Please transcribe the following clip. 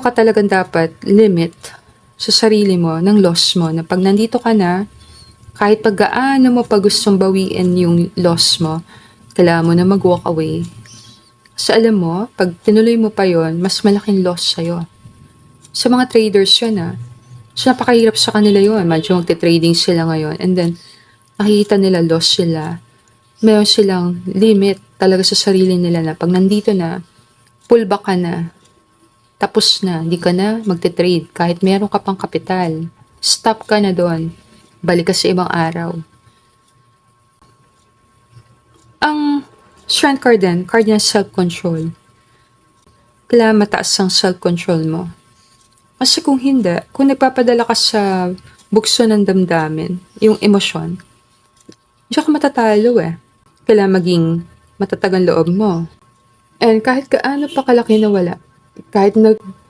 meron ka talagang dapat limit sa sarili mo ng loss mo na pag nandito ka na, kahit pag gaano mo pa gustong bawiin yung loss mo, kailangan mo na mag-walk away. Kasi alam mo, pag tinuloy mo pa yon, mas malaking loss sa'yo. Sa mga traders yun So napakahirap sa kanila yun. Medyo magte-trading sila ngayon and then nakikita nila loss sila. Meron silang limit talaga sa sarili nila na pag nandito na, pullback ka na. Tapos na, di ka na magte-trade kahit meron ka pang kapital. Stop ka na doon. Balik ka sa ibang araw. Ang strength card din, card niya self-control. Kailangan mataas ang self-control mo. Kasi kung hindi, kung nagpapadala ka sa bukso ng damdamin, yung emosyon, diyan ka matatalo Kailangan maging matatag ang loob mo. And kahit gaano pa kalaki na wala, kahit